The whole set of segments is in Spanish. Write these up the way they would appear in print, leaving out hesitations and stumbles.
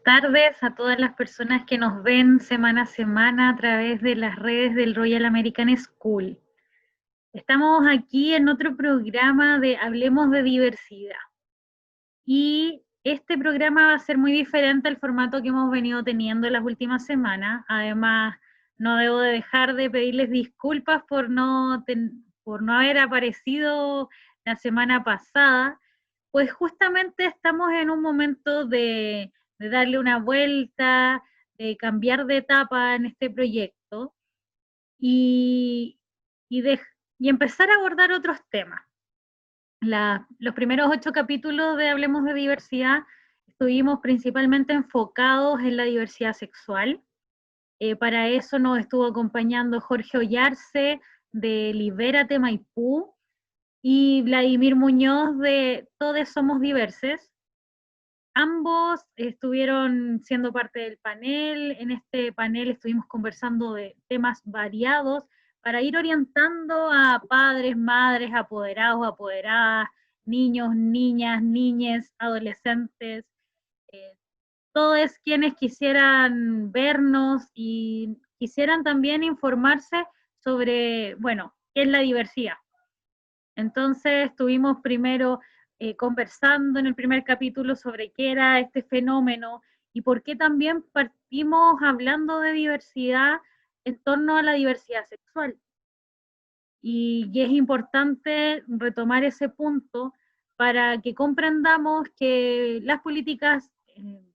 tardes a todas las personas que nos ven semana a semana a través de las redes del Royal American School. Estamos aquí en otro programa de Hablemos de Diversidad. Y este programa va a ser muy diferente al formato que hemos venido teniendo en las últimas semanas. Además, no debo de dejar de pedirles disculpas por no haber aparecido la semana pasada, pues justamente estamos en un momento de darle una vuelta, de cambiar de etapa en este proyecto y, y, de, y empezar a abordar otros temas. Los primeros 8 capítulos de Hablemos de Diversidad estuvimos principalmente enfocados en la diversidad sexual. Para eso nos estuvo acompañando Jorge Ollarse de Libérate Maipú y Vladimir Muñoz de Todes Somos Diverses. Ambos estuvieron siendo parte del panel. En este panel estuvimos conversando de temas variados para ir orientando a padres, madres, apoderados, apoderadas, niños, niñas, niñes, adolescentes, todos quienes quisieran vernos y quisieran también informarse sobre, bueno, qué es la diversidad. Entonces estuvimos primero conversando en el primer capítulo sobre qué era este fenómeno y por qué también partimos hablando de diversidad en torno a la diversidad sexual. Y es importante retomar ese punto para que comprendamos que las políticas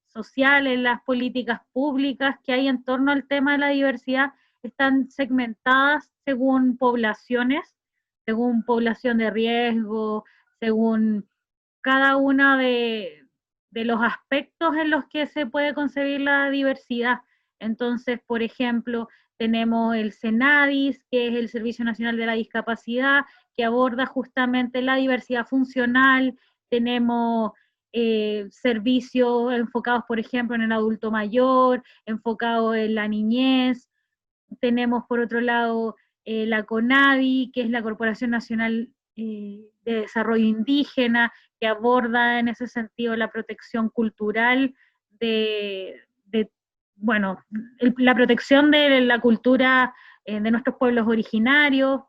sociales, las políticas públicas que hay en torno al tema de la diversidad están segmentadas según población de riesgo, según cada uno de los aspectos en los que se puede concebir la diversidad. Entonces, por ejemplo, tenemos el CENADIS, que es el Servicio Nacional de la Discapacidad, que aborda justamente la diversidad funcional. Tenemos servicios enfocados, por ejemplo, en el adulto mayor, enfocados en la niñez. Tenemos, por otro lado, la CONADI, que es la Corporación Nacional de Desarrollo Indígena, que aborda en ese sentido la protección cultural bueno, la protección de la cultura de nuestros pueblos originarios.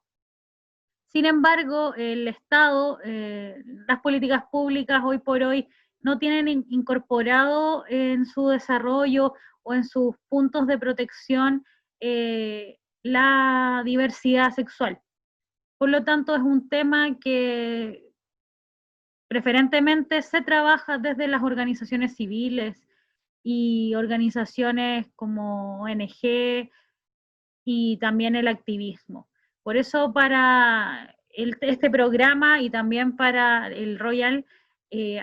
Sin embargo, el Estado, las políticas públicas hoy por hoy no tienen incorporado en su desarrollo o en sus puntos de protección la diversidad sexual. Por lo tanto, es un tema que preferentemente se trabaja desde las organizaciones civiles y organizaciones como ONG y también el activismo. Por eso para este programa y también para el Royal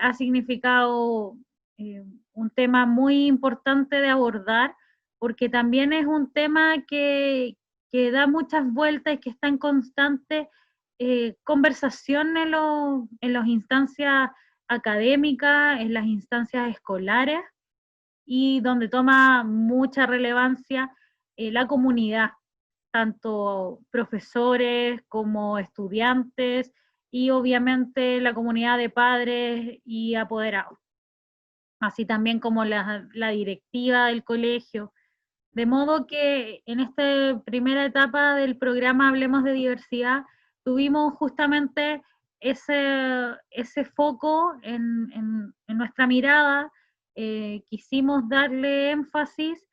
ha significado un tema muy importante de abordar, porque también es un tema que da muchas vueltas y que está en constante conversación en las instancias académicas, en las instancias escolares, y donde toma mucha relevancia la comunidad, tanto profesores como estudiantes y obviamente la comunidad de padres y apoderados, así también como la directiva del colegio. De modo que en esta primera etapa del programa Hablemos de Diversidad tuvimos justamente ese foco en nuestra mirada, quisimos darle énfasis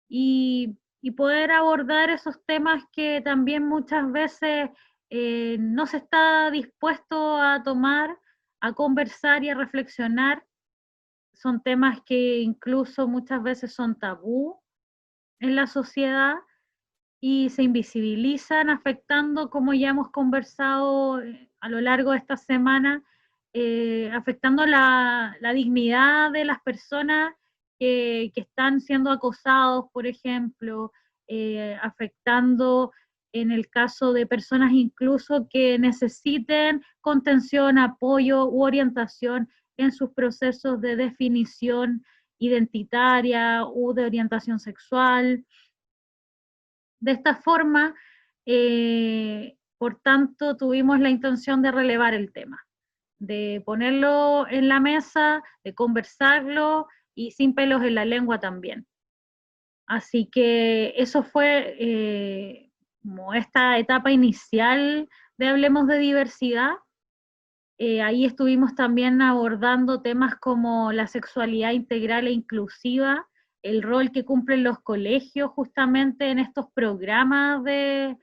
y poder abordar esos temas que también muchas veces no se está dispuesto a tomar, a conversar y a reflexionar. Son temas que incluso muchas veces son tabú en la sociedad y se invisibilizan, afectando, como ya hemos conversado a lo largo de esta semana, afectando la dignidad de las personas que están siendo acosados, por ejemplo, afectando en el caso de personas incluso que necesiten contención, apoyo u orientación en sus procesos de definición identitaria u de orientación sexual. De esta forma, por tanto, tuvimos la intención de relevar el tema, de ponerlo en la mesa, de conversarlo y sin pelos en la lengua también. Así que eso fue como esta etapa inicial de Hablemos de Diversidad. Ahí estuvimos también abordando temas como la sexualidad integral e inclusiva, el rol que cumplen los colegios justamente en estos programas de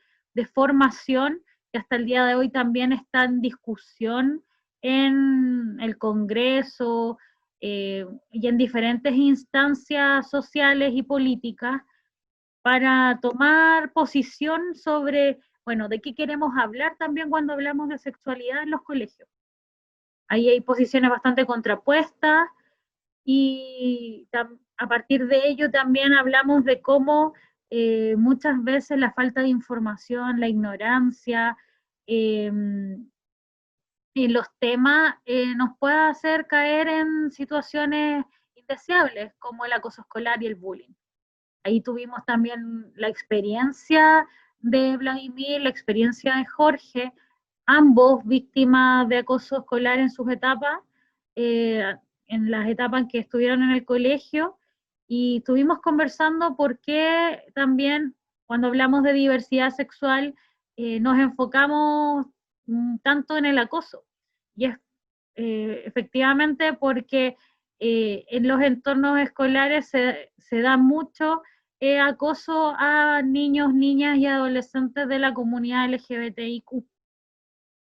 formación, que hasta el día de hoy también está en discusión en el Congreso y en diferentes instancias sociales y políticas para tomar posición sobre, bueno, de qué queremos hablar también cuando hablamos de sexualidad en los colegios. Ahí hay posiciones bastante contrapuestas y a partir de ello también hablamos de cómo muchas veces la falta de información, la ignorancia en los temas nos puede hacer caer en situaciones indeseables como el acoso escolar y el bullying. Ahí tuvimos también la experiencia de Vladimir, la experiencia de Jorge, ambos víctimas de acoso escolar en sus etapas, en las etapas en que estuvieron en el colegio, y estuvimos conversando por qué también cuando hablamos de diversidad sexual nos enfocamos tanto en el acoso. Y es efectivamente porque en los entornos escolares se da mucho acoso a niños, niñas y adolescentes de la comunidad LGBTIQ.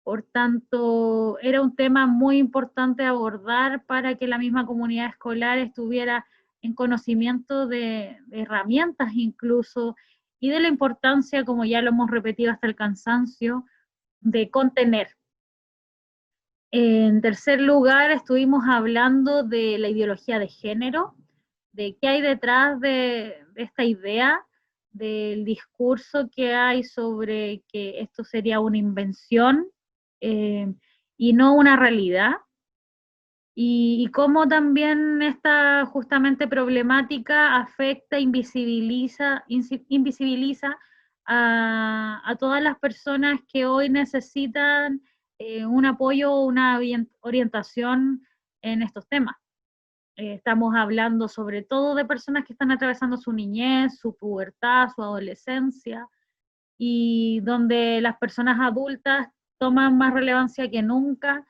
Por tanto, era un tema muy importante abordar para que la misma comunidad escolar estuviera en conocimiento de herramientas incluso y de la importancia, como ya lo hemos repetido hasta el cansancio, de contener. En tercer lugar, estuvimos hablando de la ideología de género, de qué hay detrás de esta idea, del discurso que hay sobre que esto sería una invención eh, y no una realidad, y cómo también esta justamente problemática afecta, invisibiliza a todas las personas que hoy necesitan un apoyo o una orientación en estos temas. Estamos hablando sobre todo de personas que están atravesando su niñez, su pubertad, su adolescencia, y donde las personas adultas toman más relevancia que nunca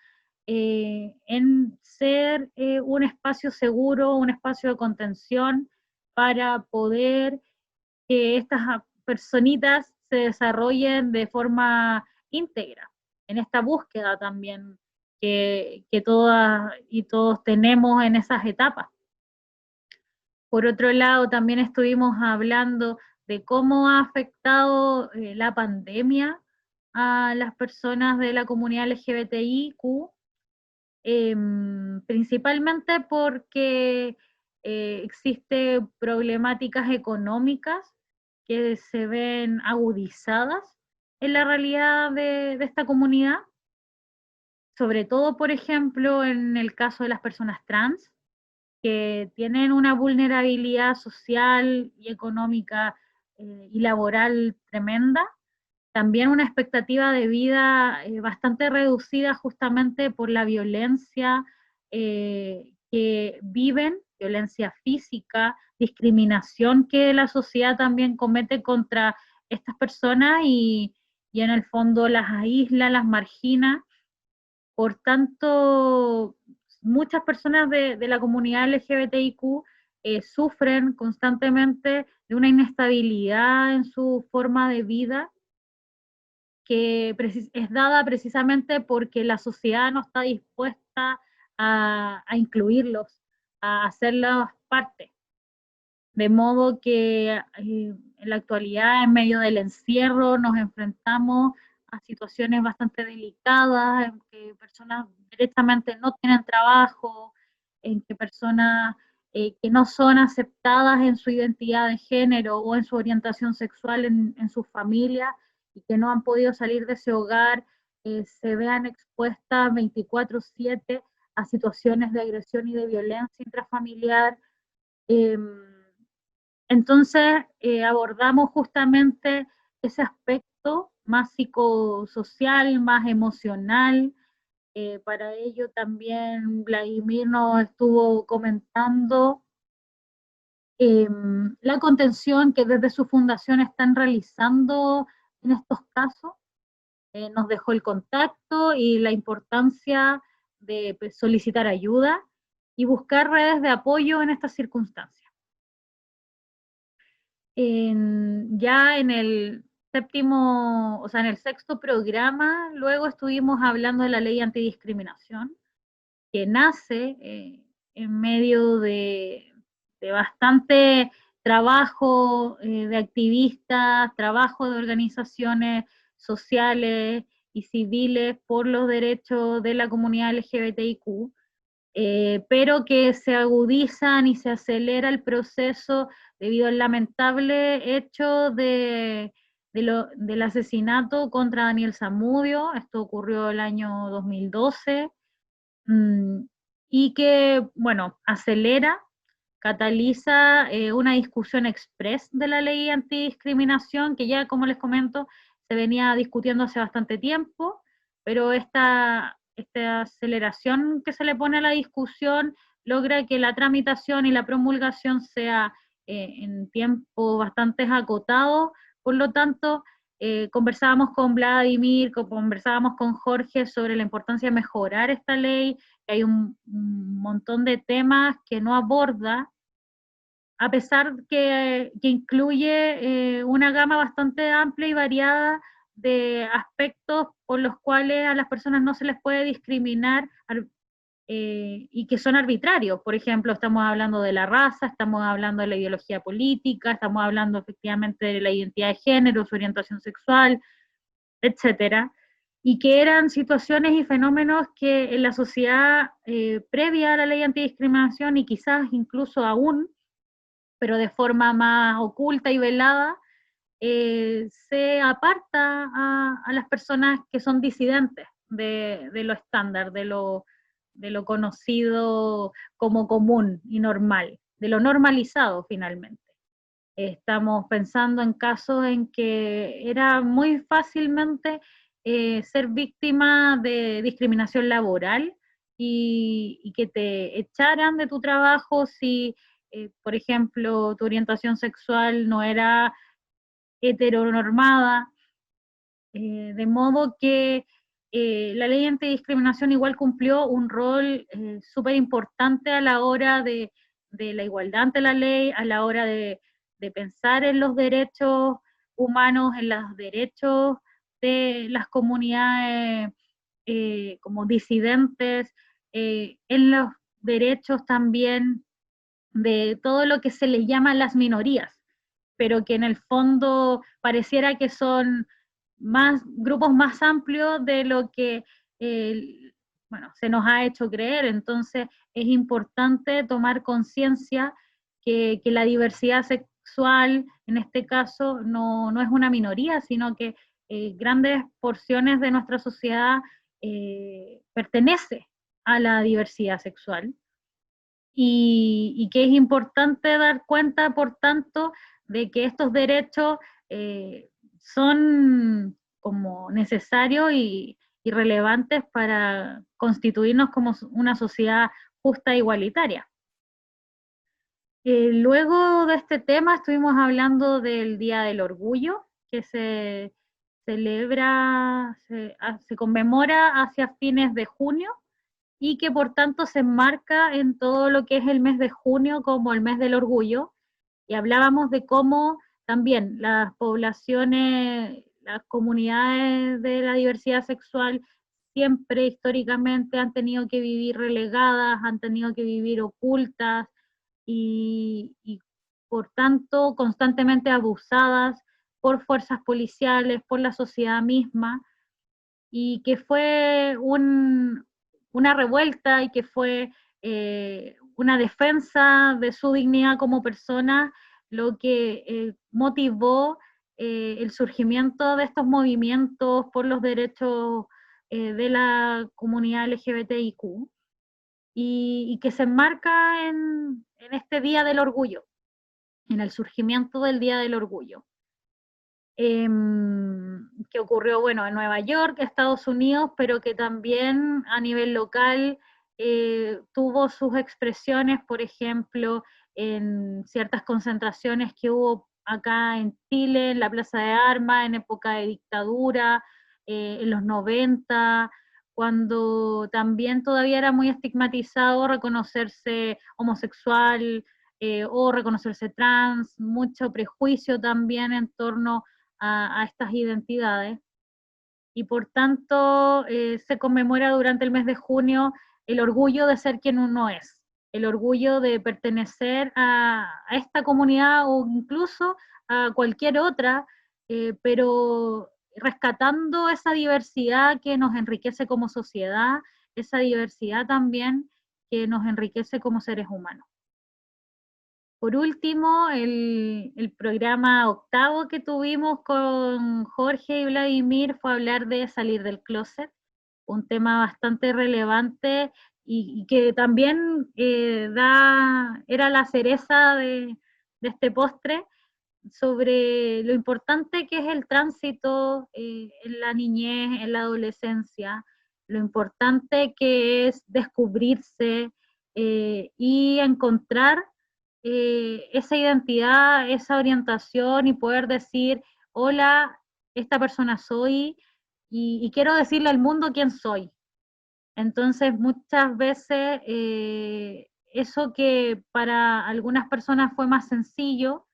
en ser un espacio seguro, un espacio de contención para poder que estas personitas se desarrollen de forma íntegra, en esta búsqueda también que todas y todos tenemos en esas etapas. Por otro lado, también estuvimos hablando de cómo ha afectado la pandemia a las personas de la comunidad LGBTIQ, principalmente porque existen problemáticas económicas que se ven agudizadas en la realidad de esta comunidad, sobre todo, por ejemplo, en el caso de las personas trans, que tienen una vulnerabilidad social y económica y laboral tremenda, también una expectativa de vida bastante reducida justamente por la violencia que viven, violencia física, discriminación que la sociedad también comete contra estas personas y en el fondo las aísla, las margina. Por tanto, muchas personas de la comunidad LGBTIQ sufren constantemente de una inestabilidad en su forma de vida que es dada precisamente porque la sociedad no está dispuesta a incluirlos, a hacerlos parte. De modo que en la actualidad, en medio del encierro, nos enfrentamos a situaciones bastante delicadas, en que personas directamente no tienen trabajo, en que personas que no son aceptadas en su identidad de género o en su orientación sexual en su familia y que no han podido salir de ese hogar, se vean expuestas 24/7 a situaciones de agresión y de violencia intrafamiliar. Eh, entonces, abordamos justamente ese aspecto más psicosocial, más emocional. Para ello también Vladimir nos estuvo comentando la contención que desde su fundación están realizando en estos casos. Nos dejó el contacto y la importancia de pues, solicitar ayuda y buscar redes de apoyo en estas circunstancias. Ya en el séptimo, o sea, en el sexto programa, luego estuvimos hablando de la ley antidiscriminación, que nace en medio de bastante trabajo de activistas, trabajo de organizaciones sociales y civiles por los derechos de la comunidad LGBTIQ, pero que se agudizan y se acelera el proceso debido al lamentable hecho del asesinato contra Daniel Zamudio. Esto ocurrió el año 2012, mm, y que, bueno, acelera, cataliza una discusión express de la ley antidiscriminación, que ya, como les comento, se venía discutiendo hace bastante tiempo, pero esta aceleración que se le pone a la discusión logra que la tramitación y la promulgación sea en tiempo bastante acotado. Por lo tanto, conversábamos con Vladimir, conversábamos con Jorge sobre la importancia de mejorar esta ley, que hay un montón de temas que no aborda, a pesar que incluye una gama bastante amplia y variada de aspectos por los cuales a las personas no se les puede discriminar y que son arbitrarios. Por ejemplo, estamos hablando de la raza, estamos hablando de la ideología política, estamos hablando efectivamente de la identidad de género, su orientación sexual, etcétera, y que eran situaciones y fenómenos que en la sociedad previa a la ley antidiscriminación y quizás incluso aún, pero de forma más oculta y velada, se aparta a las personas que son disidentes de lo estándar, de lo conocido como común y normal, de lo normalizado finalmente. Estamos pensando en casos en que era muy fácilmente ser víctima de discriminación laboral y que te echaran de tu trabajo si, por ejemplo, tu orientación sexual no era heteronormada, de modo que la ley antidiscriminación igual cumplió un rol súper importante a la hora de la igualdad ante la ley, a la hora de pensar en los derechos humanos, en los derechos de las comunidades como disidentes, en los derechos también de todo lo que se les llama las minorías, pero que en el fondo pareciera que son más grupos más amplios de lo que bueno, se nos ha hecho creer. Entonces es importante tomar conciencia que la diversidad sexual, en este caso, no es una minoría, sino que grandes porciones de nuestra sociedad pertenece a la diversidad sexual. Y que es importante dar cuenta, por tanto, de que estos derechos son como necesarios y relevantes para constituirnos como una sociedad justa e igualitaria. Luego de este tema estuvimos hablando del Día del Orgullo, que se celebra, se conmemora hacia fines de junio y que por tanto se enmarca en todo lo que es el mes de junio como el mes del orgullo. Y hablábamos de cómo también las poblaciones, las comunidades de la diversidad sexual siempre históricamente han tenido que vivir relegadas, han tenido que vivir ocultas y por tanto constantemente abusadas por fuerzas policiales, por la sociedad misma, y que fue una revuelta y que fue una defensa de su dignidad como persona lo que motivó el surgimiento de estos movimientos por los derechos de la comunidad LGBTIQ y que se enmarca en este Día del Orgullo, en el surgimiento del Día del Orgullo. Que ocurrió, bueno, en Nueva York, Estados Unidos, pero que también a nivel local tuvo sus expresiones, por ejemplo, en ciertas concentraciones que hubo acá en Chile, en la Plaza de Armas, en época de dictadura, en los 90, cuando también todavía era muy estigmatizado reconocerse homosexual o reconocerse trans, mucho prejuicio también en torno a estas identidades. Y por tanto se conmemora durante el mes de junio el orgullo de ser quien uno es, el orgullo de pertenecer a esta comunidad o incluso a cualquier otra, pero rescatando esa diversidad que nos enriquece como sociedad, esa diversidad también que nos enriquece como seres humanos. Por último, el programa octavo que tuvimos con Jorge y Vladimir fue hablar de salir del closet, un tema bastante relevante y que también era la cereza de este postre sobre lo importante que es el tránsito en la niñez, en la adolescencia, lo importante que es descubrirse y encontrar esa identidad, esa orientación y poder decir, hola, esta persona soy y quiero decirle al mundo quién soy. Entonces, muchas veces eso que para algunas personas fue más sencillo,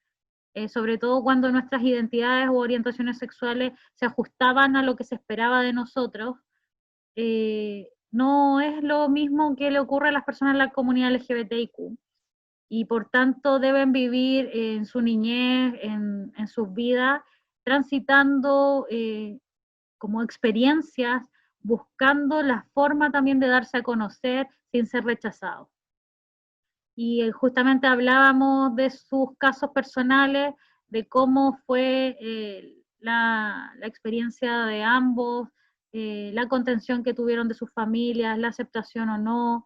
sobre todo cuando nuestras identidades u orientaciones sexuales se ajustaban a lo que se esperaba de nosotros, no es lo mismo que le ocurre a las personas de la comunidad LGBTIQ y por tanto deben vivir en su niñez, en sus vidas, transitando como experiencias, buscando la forma también de darse a conocer sin ser rechazados. Y justamente hablábamos de sus casos personales, de cómo fue la experiencia de ambos, la contención que tuvieron de sus familias, la aceptación o no,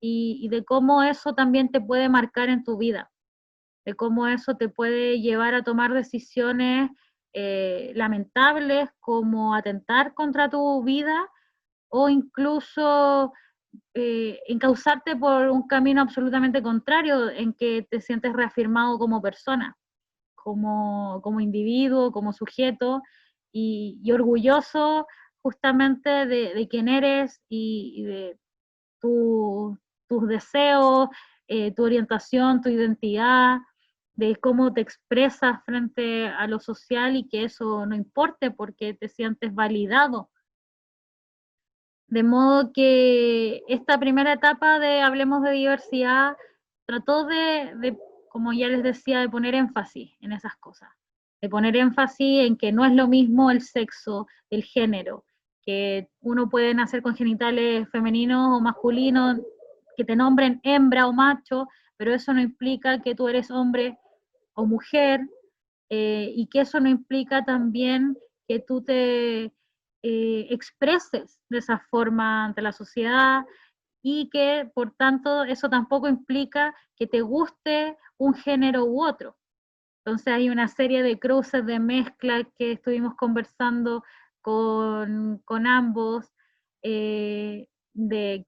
y de cómo eso también te puede marcar en tu vida, de cómo eso te puede llevar a tomar decisiones lamentables como atentar contra tu vida o incluso encauzarte por un camino absolutamente contrario en que te sientes reafirmado como persona, como individuo, como sujeto y orgulloso justamente de quién eres y de tus deseos, tu orientación, tu identidad, de cómo te expresas frente a lo social y que eso no importe porque te sientes validado. De modo que esta primera etapa de Hablemos de Diversidad trató como ya les decía, de poner énfasis en esas cosas, de poner énfasis en que no es lo mismo el sexo, el género, que uno puede nacer con genitales femeninos o masculinos, que te nombren hembra o macho, pero eso no implica que tú eres hombre o mujer, y que eso no implica también que tú te expreses de esa forma ante la sociedad y que por tanto eso tampoco implica que te guste un género u otro. Entonces hay una serie de cruces, de mezclas que estuvimos conversando con ambos, de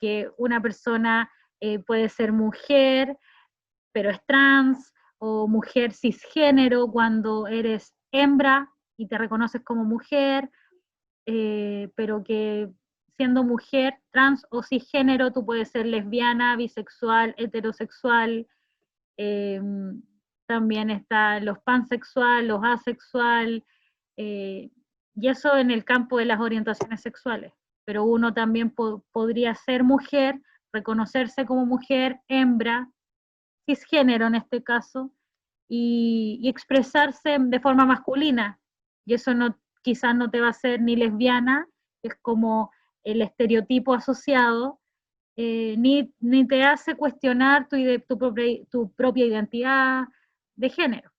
que una persona puede ser mujer, pero es trans, o mujer cisgénero cuando eres hembra y te reconoces como mujer, pero que siendo mujer, trans o cisgénero, tú puedes ser lesbiana, bisexual, heterosexual, eh, también están los pansexual, los asexual, eh, y eso en el campo de las orientaciones sexuales, pero uno también podría ser mujer, reconocerse como mujer, hembra, cisgénero en este caso, y expresarse de forma masculina. Y eso no, quizás no te va a hacer ni lesbiana, que es como el estereotipo asociado, ni te hace cuestionar tu propia identidad de género.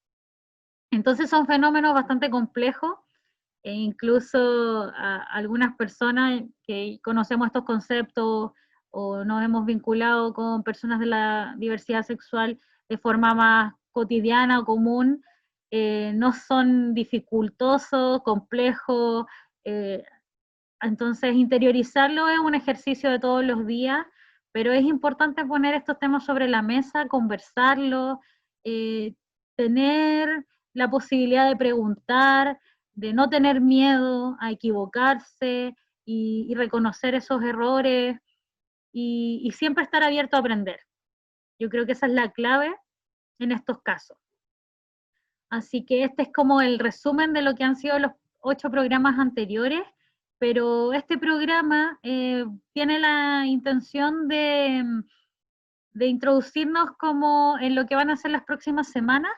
Entonces son fenómenos bastante complejos e incluso algunas personas que conocemos estos conceptos o nos hemos vinculado con personas de la diversidad sexual de forma más cotidiana o común, no son dificultosos, complejos, entonces interiorizarlo es un ejercicio de todos los días, pero es importante poner estos temas sobre la mesa, conversarlo, tener la posibilidad de preguntar, de no tener miedo a equivocarse y reconocer esos errores y siempre estar abierto a aprender. Yo creo que esa es la clave en estos casos. Así que este es como el resumen de lo que han sido los 8 programas anteriores, pero este programa tiene la intención de introducirnos como en lo que van a ser las próximas semanas,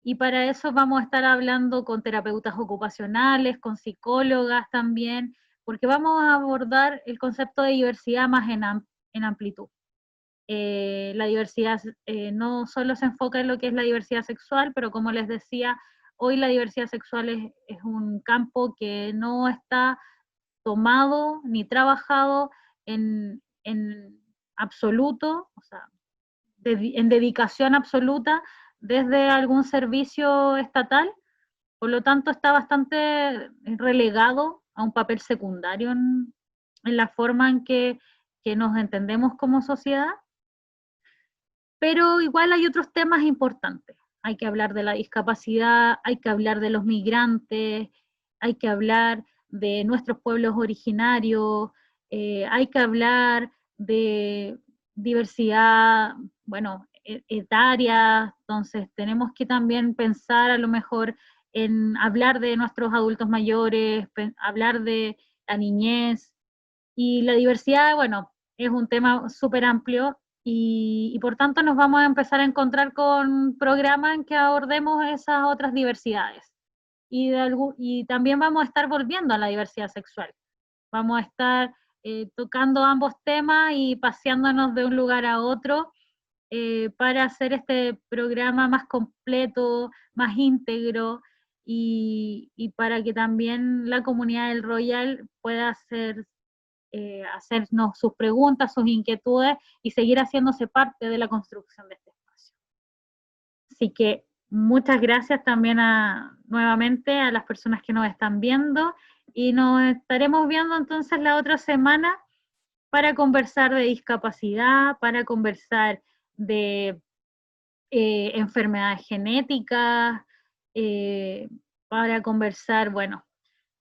y para eso vamos a estar hablando con terapeutas ocupacionales, con psicólogas también, porque vamos a abordar el concepto de diversidad más en amplitud. La diversidad no solo se enfoca en lo que es la diversidad sexual, pero como les decía, hoy la diversidad sexual es un campo que no está tomado ni trabajado en absoluto, o sea, en dedicación absoluta desde algún servicio estatal, por lo tanto está bastante relegado a un papel secundario en la forma en que nos entendemos como sociedad. Pero igual hay otros temas importantes. Hay que hablar de la discapacidad, hay que hablar de los migrantes, hay que hablar de nuestros pueblos originarios, hay que hablar de diversidad, bueno, etaria, entonces tenemos que también pensar a lo mejor en hablar de nuestros adultos mayores, hablar de la niñez, y la diversidad, bueno, es un tema súper amplio y por tanto nos vamos a empezar a encontrar con programas en que abordemos esas otras diversidades. Y también vamos a estar volviendo a la diversidad sexual. Vamos a estar tocando ambos temas y paseándonos de un lugar a otro para hacer este programa más completo, más íntegro y para que también la comunidad del Royal pueda hacernos sus preguntas, sus inquietudes y seguir haciéndose parte de la construcción de este espacio. Así que muchas gracias también nuevamente a las personas que nos están viendo y nos estaremos viendo entonces la otra semana para conversar de discapacidad, para conversar de enfermedades genéticas, para conversar, bueno,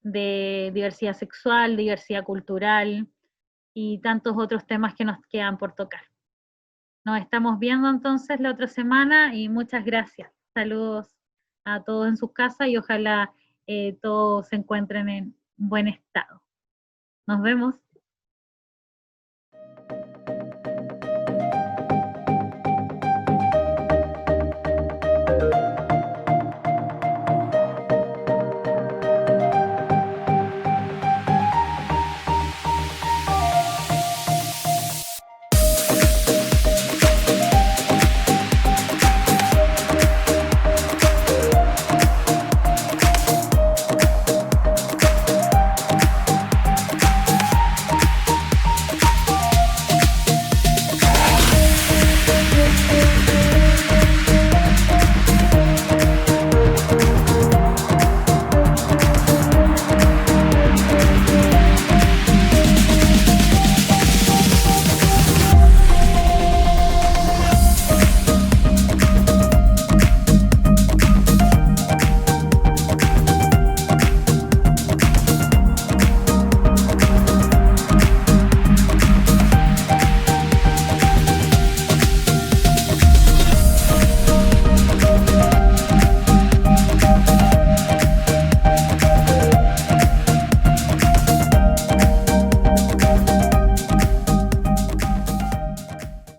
de diversidad sexual, diversidad cultural y tantos otros temas que nos quedan por tocar. Nos estamos viendo entonces la otra semana y muchas gracias. Saludos a todos en sus casas y ojalá todos se encuentren en buen estado. Nos vemos.